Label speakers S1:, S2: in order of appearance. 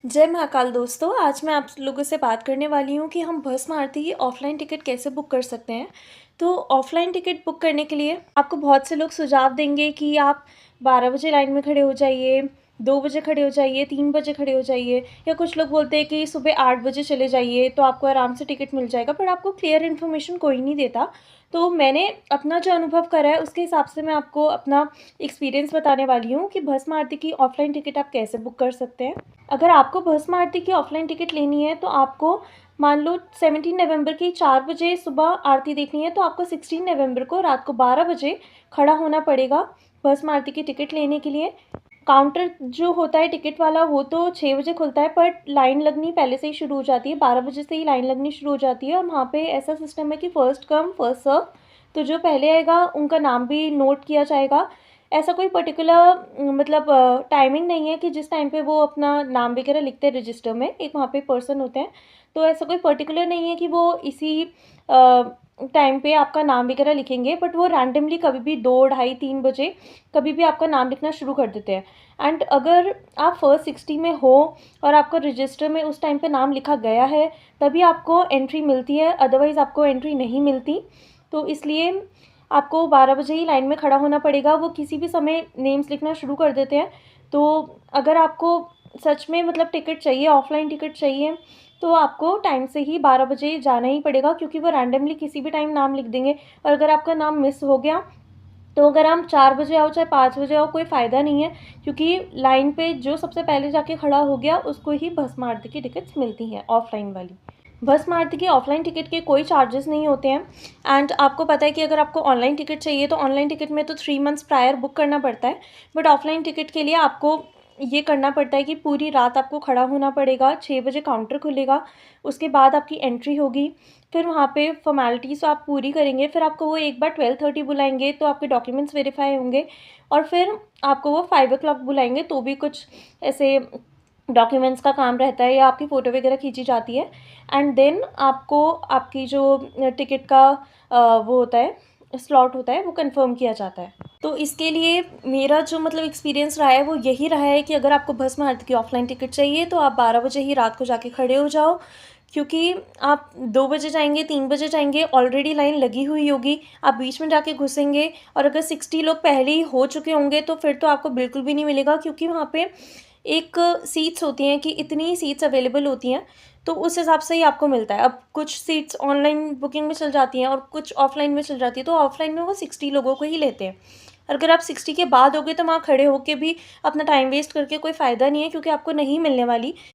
S1: जय महाकाल दोस्तों, आज मैं आप लोगों से बात करने वाली हूँ कि हम भस्म आरती की ऑफ़लाइन टिकट कैसे बुक कर सकते हैं। तो ऑफ़लाइन टिकट बुक करने के लिए आपको बहुत से लोग सुझाव देंगे कि आप 12 बजे लाइन में खड़े हो जाइए, 2 बजे खड़े हो जाइए, 3 बजे खड़े हो जाइए, या कुछ लोग बोलते हैं कि सुबह 8 बजे चले जाइए तो आपको आराम से टिकट मिल जाएगा, पर आपको क्लियर इन्फॉर्मेशन कोई नहीं देता। तो मैंने अपना जो अनुभव करा है उसके हिसाब से मैं आपको अपना एक्सपीरियंस बताने वाली हूँ कि भस्म आरती की ऑफ़लाइन टिकट आप कैसे बुक कर सकते हैं। अगर आपको भस्म आरती की ऑफ़लाइन टिकट लेनी है तो आपको मान लो 17 नवंबर की 4 बजे सुबह आरती देखनी है, तो आपको 16 नवंबर को रात को 12 बजे खड़ा होना पड़ेगा भस्म आरती की टिकट लेने के लिए। काउंटर जो होता है टिकट वाला वो तो 6 बजे खुलता है, पर लाइन लगनी पहले से ही शुरू हो जाती है, 12 बजे से ही लाइन लगनी शुरू हो जाती है। और वहाँ पे ऐसा सिस्टम है कि फर्स्ट कम फर्स्ट सर्व, तो जो पहले आएगा उनका नाम भी नोट किया जाएगा। ऐसा कोई पर्टिकुलर मतलब टाइमिंग नहीं है कि जिस टाइम पे वो अपना नाम वगैरह लिखते हैं रजिस्टर में, एक वहाँ पे पर्सन होते हैं, तो ऐसा कोई पर्टिकुलर नहीं है कि वो इसी टाइम पे आपका नाम वगैरह लिखेंगे, बट वो रैंडमली कभी भी 2, ढाई, 3 बजे कभी भी आपका नाम लिखना शुरू कर देते हैं। एंड अगर आप फर्स्ट 60 में हो और आपका रजिस्टर में उस टाइम पे नाम लिखा गया है तभी आपको एंट्री मिलती है, अदरवाइज़ आपको एंट्री नहीं मिलती। तो इसलिए आपको 12 बजे ही लाइन में खड़ा होना पड़ेगा। वो किसी भी समय नेम्स लिखना शुरू कर देते हैं। तो अगर आपको सच में मतलब टिकट चाहिए, ऑफ़लाइन टिकट चाहिए, तो आपको टाइम से ही 12 बजे जाना ही पड़ेगा, क्योंकि वो रैंडमली किसी भी टाइम नाम लिख देंगे। और अगर आपका नाम मिस हो गया तो अगर आप 4 बजे आओ चाहे 5 बजे आओ, कोई फ़ायदा नहीं है, क्योंकि लाइन पे जो सबसे पहले जाके खड़ा हो गया उसको ही भस्म आरती की टिकट्स मिलती हैं ऑफ़लाइन वाली। भस्म आरती की ऑफ़लाइन टिकट के कोई चार्जेस नहीं होते हैं। एंड आपको पता है कि अगर आपको ऑनलाइन टिकट चाहिए तो ऑनलाइन टिकट में तो 3 मंथ्स प्रायर बुक करना पड़ता है, बट ऑफ़लाइन टिकट के लिए आपको ये करना पड़ता है कि पूरी रात आपको खड़ा होना पड़ेगा। 6 बजे काउंटर खुलेगा, उसके बाद आपकी एंट्री होगी। फिर वहाँ पे फ़ॉर्मेलिटीज़ आप पूरी करेंगे, फिर आपको वो एक बार 12:30 बुलाएँगे तो आपके डॉक्यूमेंट्स वेरीफ़ाई होंगे, और फिर आपको वो 5 o'clock बुलाएँगे तो भी कुछ ऐसे डॉक्यूमेंट्स का काम रहता है या आपकी फ़ोटो वगैरह खींची जाती है। एंड देन आपको आपकी जो टिकट का वो होता है, स्लॉट होता है, वो कंफ़र्म किया जाता है। तो इसके लिए मेरा जो मतलब एक्सपीरियंस रहा है वो यही रहा है कि अगर आपको भस्म आरती की ऑफ़लाइन टिकट चाहिए तो आप 12 बजे ही रात को जाके खड़े हो जाओ, क्योंकि आप 2 बजे जाएँगे, 3 बजे जाएँगे, ऑलरेडी लाइन लगी हुई होगी, आप बीच में जाके घुसेंगे और अगर 60 लोग पहले ही हो चुके होंगे तो फिर तो आपको बिल्कुल भी नहीं मिलेगा, क्योंकि वहाँ पे एक सीट्स होती हैं कि इतनी ही सीट्स अवेलेबल होती हैं, तो उस हिसाब से ही आपको मिलता है। अब कुछ सीट्स ऑनलाइन बुकिंग में चल जाती हैं और कुछ ऑफ़लाइन में चल जाती है, तो ऑफ़लाइन में वो 60 लोगों को ही लेते हैं। और अगर आप 60 के बाद होगे तो वहाँ खड़े होके भी अपना टाइम वेस्ट करके कोई फ़ायदा नहीं है, क्योंकि आपको नहीं मिलने वाली।